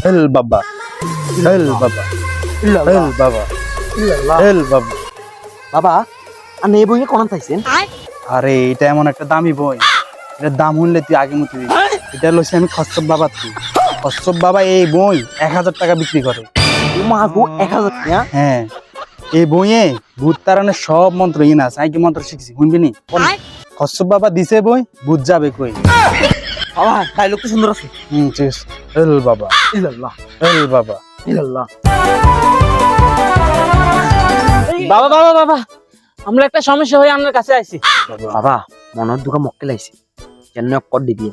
হেল বাবা, হেল বাবা, হেল বাবা, হেল বাবা। বাবা আপনি এই বইয়ে কোন পাইছেন? আরে এটা এমন একটা দামি বই, এটার দাম শুনলে তুই আগে মতো দিবি। এটা লইছি আমি খচ্চর বাবা। তুই খচ্চর বাবা এই বই 1000 টাকা বিক্রি করে। মাগো 1000 টাকা? হ্যাঁ, এই বইয়ে ভূত তাড়ানোর সব মন্ত্র ইনা আছে। কি মন্ত্র শিখছি শুনবি নি? খচ্চর বাবা দিছে বই, ভূত যাবে কই? বাবা ডায়লগ তো সুন্দর আছে। ঠিক আছে। হেল বাবা, ইল্লাল্লাহ হেল বাবা, ইল্লাল্লাহ। বাবা বাবা বাবা আমরা একটা সমস্যা হয়ে আপনার কাছে আইছি। বাবা মনের দুঃখ মক্কেল আইছে, যেন কর দিবি।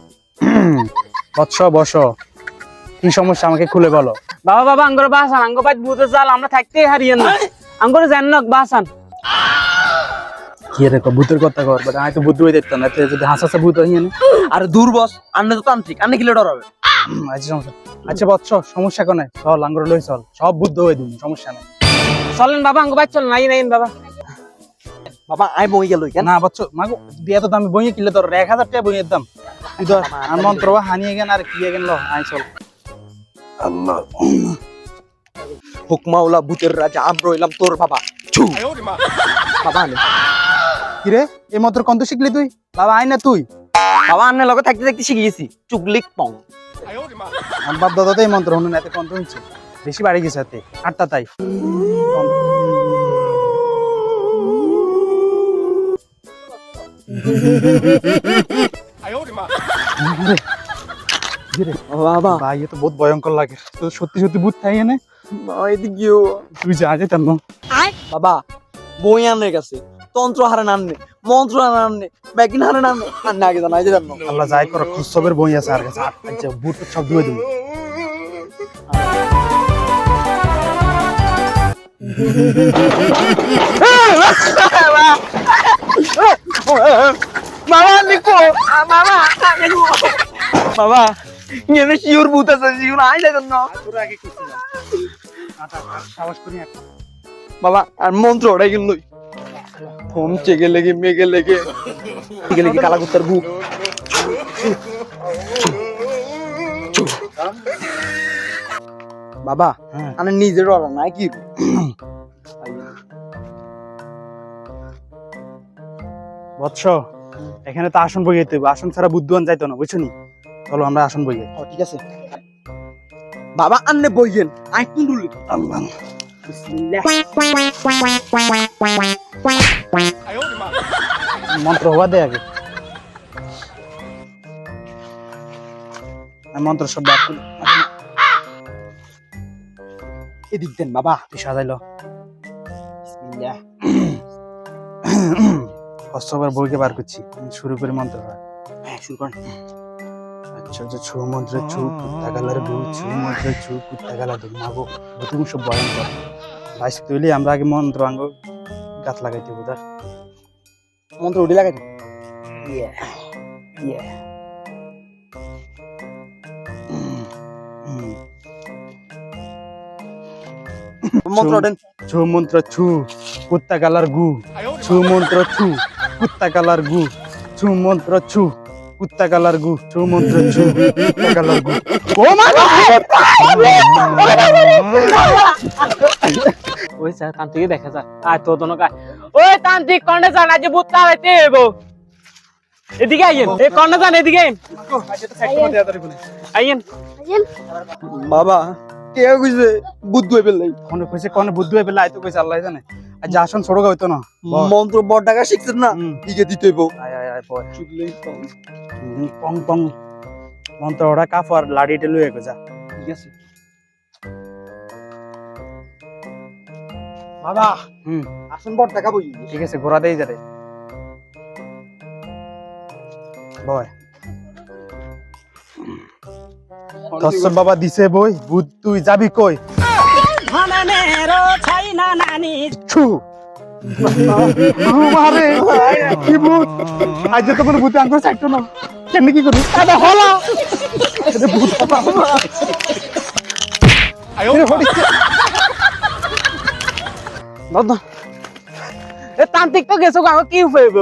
বৎস বস, কি সমস্যা আমাকে খুলে বলো। বাবা বাবা আঙ্গর বাসান, আঙ্গ বাইত ভূতের জাল আমরা থাকতেই হারিয়েন না। আঙ্গর জান্নাত বাসান। কি রে ভূতের কথা কর, বাট আমি তো ভূত হয়ে দেখতাম না। যদি হাসা ভূত হইয়ে না। আর দূর বস, আন্নে তো তান্ত্রিক, আন্নে কিলে ডরাবে। আচ্ছা বৎস, সমস্যা কোনে? চল আঙ্গর লই চল, সব বুদ্ধ হয়ে দিন, সমস্যা নাই। চলেন বাবা আঙ্গ বাইত চল, নাই নাই বাবা। বাবা আই বই গেল কেন? না বৎস, মাগো দিয়ে তো দামি বইয়ে কিনলে তোর 1000 টাকা বইয়ের দাম। তুই ধর আর মন্ত্র হানিয়ে গেন আর কি গেন। ল আই চল। আল্লাহ হুকমাউলা ভূতের রাজা আমরা হইলাম তোর বাবা। ছু বাবা নে কি রে, এই মন্ত্র কত শিখলি তুই? বাবা আই না তুই। বাবা আন্নে লগে থাকতে থাকতে শিখে গেছি চুগলিক পং। আমার বাপ দাদা তো এই মন্ত্র শুনুন, এতে কত হচ্ছে, বেশি বাড়ি গেছে এতে আটটা। তাই বাবা ভাই এ তো বহুত ভয়ঙ্কর লাগে। তো সত্যি সত্যি ভূত থাই এনে এদিকেও তুই যা যেতাম না। বাবা বই আনের কাছে তন্ত্র হারে নাননে, মন্ত্র হারে নাননে, ব্যাকিন হারে নাননে, আন্নে আগে জানাই যেতাম না। আল্লাহ যাই করো, খুশবের বই আছে আর কাছে। আচ্ছা ভূত সব দিয়ে দিবি। বাবা লিখো বাবা বাবা এনে শিওর ভূত আছে, শিওর আই যেতাম না। তোর আগে কিছু না, সাহস করি একটা। বাবা আর মন্ত্র ওটাই কিন্তু হোম চেগে লেগে মেগে লেগে চেগে লেগে কালা কুত্তার বুক। বাবা আমি নিজের ওরা নাই কি বৎস, এখানে তো আসন বইয়ে দেবো। আসন ছাড়া বুদ্ধবান যাইতো না, বুঝছো নি? চলো আমরা আসন বইয়ে। ঠিক আছে বাবা আন্নে বইয়েন আই কুন্ডুলি। আল্লাহ মন্ত্র হওয়া দে আগে। মন্ত্র সব বাদ করি। এদিক দেন বাবা। তুই সাজাইল কষ্টবার বইকে বার করছি, শুরু করে মন্ত্র। হ্যাঁ শুরু করেন। আচ্ছা আচ্ছা, ছু মন্ত্রে ছু কুত্তা গালার গু, ছু মন্ত্রে ছু কুত্তা গালা দু। মাগো তুমি সব ভয়ঙ্কর ভাইস তুইলি। আমরা আগে মন্ত্র আঙ্গ গাছ লাগাইতে বুঝার মন্ত্র উঠে লাগাই মন্ত্র দেন। ছু মন্ত্র ছু কুত্তা গালার গু, ছু মন্ত্র ছু কুত্তা গালার গু, ছু মন্ত্র ছু কুত্তা গালার গু, ছু মন্ত্র ছু কুত্তা গালার গু। ও মা ওই স্যার তান্ত্রিক দেখা যা আয় তো দোনো কায়। ওই তান্ত্রিক কন্ডে যান, আজ ভূত তাড়াইতে হইবো। এদিকে আইয়েন, এই কন্ডে যান, এদিকে আইয়েন। আইয়েন বাবা কে কইছে বুদ্ধ হই পেলাই? কোন কইছে কোন বুদ্ধ হই পেলাই? আই তো কইছে আল্লাহ জানে। আজ আসন ছোড়ো হইতো না। মন্ত্র বড় টাকা শিখছেন না, দিকে দিতে হইবো। আয় আয় আয় পয় পং পং মন্ত্র ওরা কাফার লাড়িতে লইয়ে গো যা। ঠিক আছে বাবা। আসন বড় টাকা বই। ঠিক আছে, ঘোরা দেই যারে বয়। তসব বাবা দিছে বই, ভূত তুই যাবি কই? ছু মারে কি ভূত? আজ তো কোনো ভূতে আঙ্গুর চাইতো না। কেন কি করি? আরে হলা এটা ভূত বাবা আরে হরিস দাদা এ তান্ত্রিক তো গেছো গা কি হইব